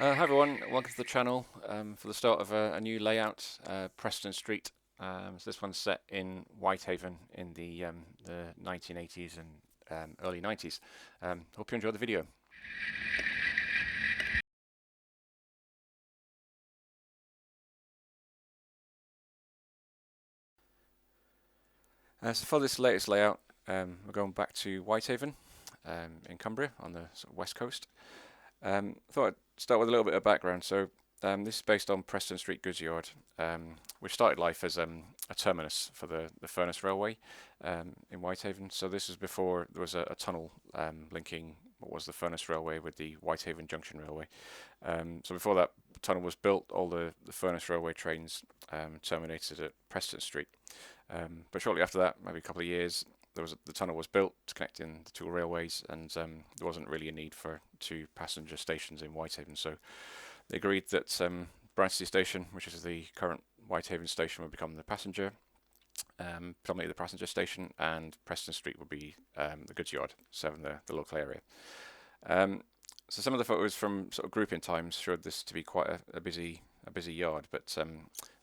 Hi everyone, welcome to the channel for the start of a new layout, Preston Street. So this one's set in Whitehaven in the 1980s and early 90s. Hope you enjoy the video. So for this latest layout, we're going back to Whitehaven in Cumbria on the sort of west coast. Thought I'd start with a little bit of background. So this is based on Preston Street goods yard, which started life as a terminus for the Furness Railway in Whitehaven. So this was before there was a tunnel linking what was the Furness Railway with the Whitehaven Junction Railway. So before that tunnel was built, all the Furness Railway trains terminated at Preston Street. But shortly after that, maybe a couple of years, the tunnel was built to connect in the two railways, and there wasn't really a need for two passenger stations in Whitehaven. So they agreed that Branksea Station, which is the current Whitehaven station, would become the passenger, predominantly the passenger station, and Preston Street would be the goods yard, serving the local area. So some of the photos from sort of grouping times showed this to be quite a busy yard, but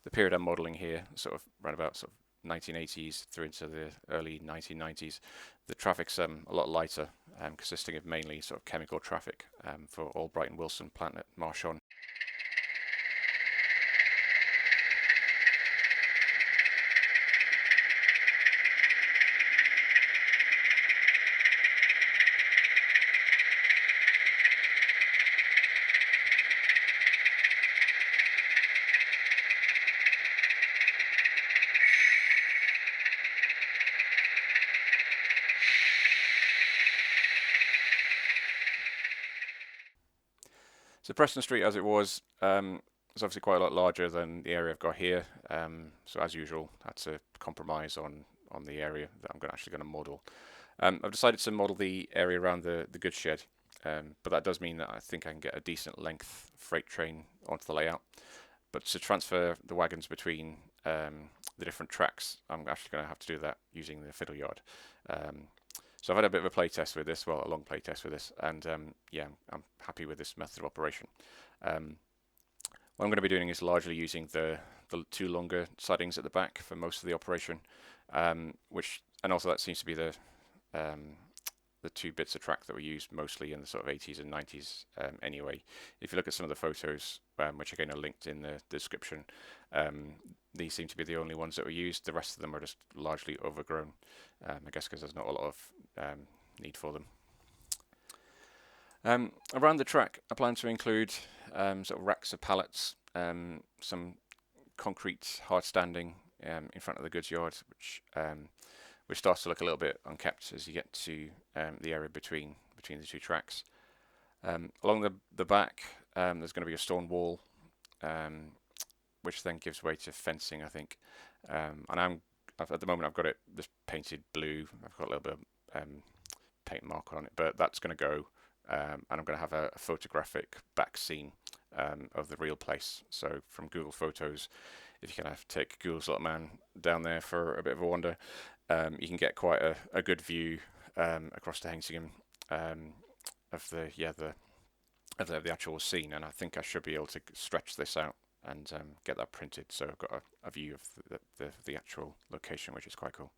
the period I'm modelling here, sort of around about sort of 1980s through into the early 1990s, the traffic's a lot lighter, consisting of mainly sort of chemical traffic for Albright and Wilson plant at Marshon. So Preston Street, as it was obviously quite a lot larger than the area I've got here. So as usual, I had to compromise on the area that I'm actually going to model. I've decided to model the area around the goods shed, but that does mean that I think I can get a decent length freight train onto the layout. But to transfer the wagons between the different tracks, I'm actually going to have to do that using the fiddle yard. So I've had a bit of a play test with this, well, a long play test with this, and yeah, I'm happy with this method of operation. What I'm going to be doing is largely using the two longer sidings at the back for most of the operation, and also that seems to be the two bits of track that were used mostly in the sort of 80s and 90s anyway. If you look at some of the photos, which again are linked in the description, these seem to be the only ones that were used. The rest of them are just largely overgrown, I guess because there's not a lot of need for them. Around the track, I plan to include sort of racks of pallets, some concrete hard standing in front of the goods yard, which starts to look a little bit unkept as you get to the area between the two tracks. Along the back, there's going to be a stone wall, which then gives way to fencing, I think. And at the moment I've got it just painted blue. I've got a little bit of paint marker on it, but that's going to go, and I'm going to have a photographic back scene of the real place. So from Google Photos, if you can take Google's little man down there for a bit of a wander, you can get quite a good view across to Hengsingham of the actual scene, and I think I should be able to stretch this out and get that printed, so I've got a view of the actual location, which is quite cool.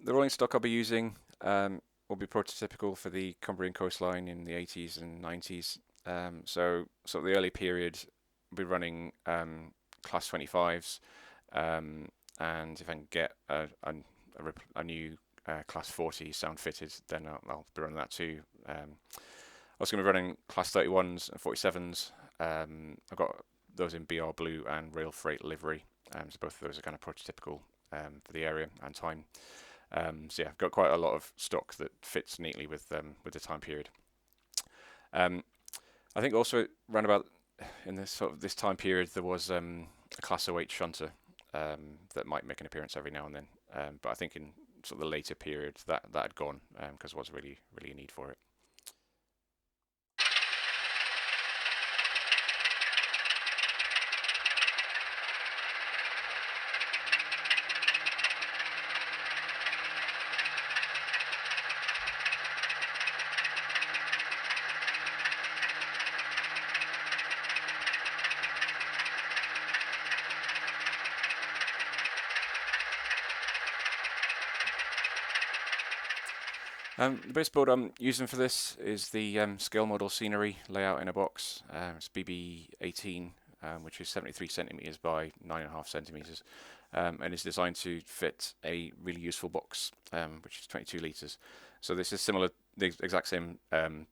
The rolling stock I'll be using will be prototypical for the Cumbrian coastline in the 80s and 90s. So sort of the early period, I'll be running class 25s, and if I can get a new class 40 sound fitted, then I'll be running that too. I'm also going to be running class 31s and 47s. I've got those in BR Blue and Rail Freight livery, so both of those are kind of prototypical for the area and time. So yeah, I've got quite a lot of stock that fits neatly with the time period. I think also around about in this time period there was a a Class 08 shunter that might make an appearance every now and then. But I think in sort of the later period that had gone because there was really a need for it. The baseboard I'm using for this is the scale model scenery layout in a box. It's BB18, which is 73 centimeters by 9.5 centimeters, and is designed to fit a really useful box, which is 22 liters. So this is similar, the exact same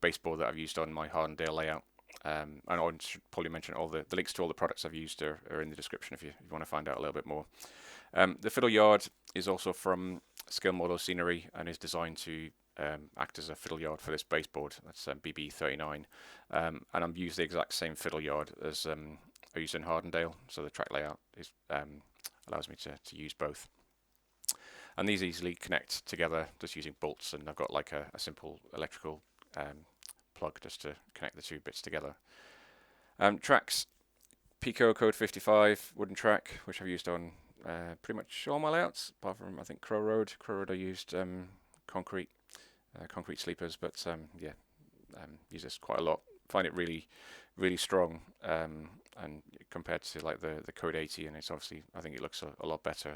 baseboard that I've used on my Hardendale layout. And I should probably mention all the links to all the products I've used are in the description if you want to find out a little bit more. The fiddle yard is also from scale model scenery and is designed to act as a fiddle yard for this baseboard. That's BB39, and I'm using the exact same fiddle yard as I used in Hardendale, so the track layout is allows me to use both. And these easily connect together just using bolts, and I've got like a simple electrical plug just to connect the two bits together. Tracks, Pico Code 55 wooden track, which I've used on pretty much all my layouts, apart from I think Crow Road. Crow Road I used concrete sleepers, but use this quite a lot. Find it really strong, and compared to like the Code 80, and it's obviously I think it looks a lot better.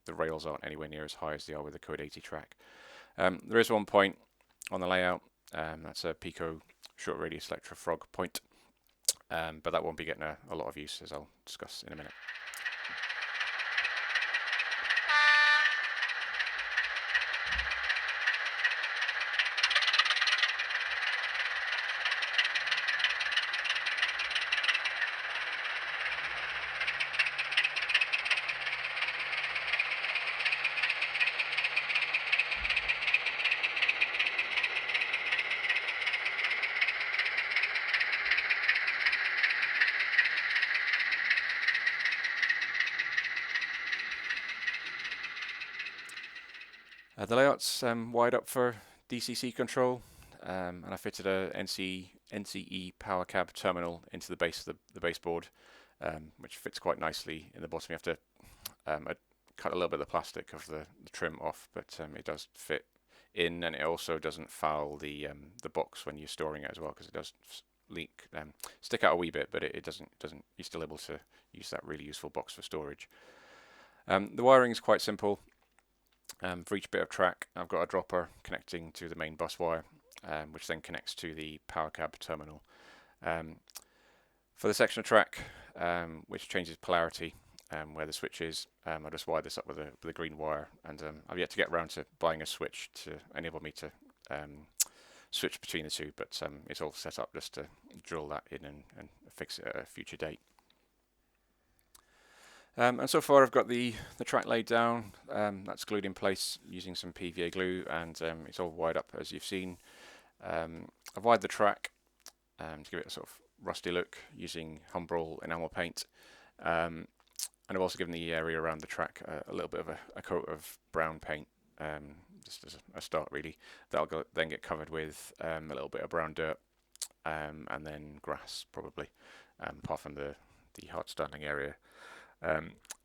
The rails aren't anywhere near as high as they are with the Code 80 track. There is one point on the layout, that's a Pico short radius Electra Frog point, but that won't be getting a lot of use, as I'll discuss in a minute. The layout's wired up for DCC Control, and I fitted a NCE power cab terminal into the base of the baseboard, which fits quite nicely in the bottom. You have to cut a little bit of the plastic of the trim off, but it does fit in, and it also doesn't foul the box when you're storing it as well, because it does stick out a wee bit, but it doesn't. You're still able to use that really useful box for storage. The wiring is quite simple. For each bit of track, I've got a dropper connecting to the main bus wire, which then connects to the power cab terminal. For the section of track, which changes polarity, where the switch is, I'll just wire this up with a green wire, and I've yet to get around to buying a switch to enable me to switch between the two, but it's all set up just to drill that in and fix it at a future date. And so far I've got the track laid down, that's glued in place using some PVA glue, and it's all wired up as you've seen. I've wired the track to give it a sort of rusty look using Humbrol enamel paint, and I've also given the area around the track a little bit of a coat of brown paint, just as a start really. That'll then get covered with a little bit of brown dirt, and then grass probably, apart from the hard standing area.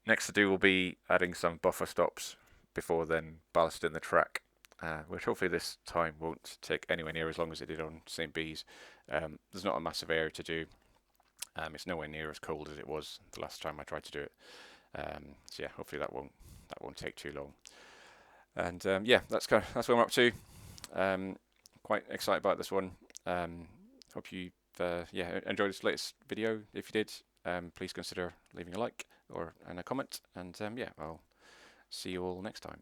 Next to do will be adding some buffer stops before then ballasting the track, which hopefully this time won't take anywhere near as long as it did on St. Bees. There's not a massive area to do. It's nowhere near as cold as it was the last time I tried to do it. So yeah, hopefully that won't take too long. And yeah, that's where I'm up to. Quite excited about this one. Hope you enjoyed this latest video. If you did, please consider leaving a like and a comment, and yeah, I'll see you all next time.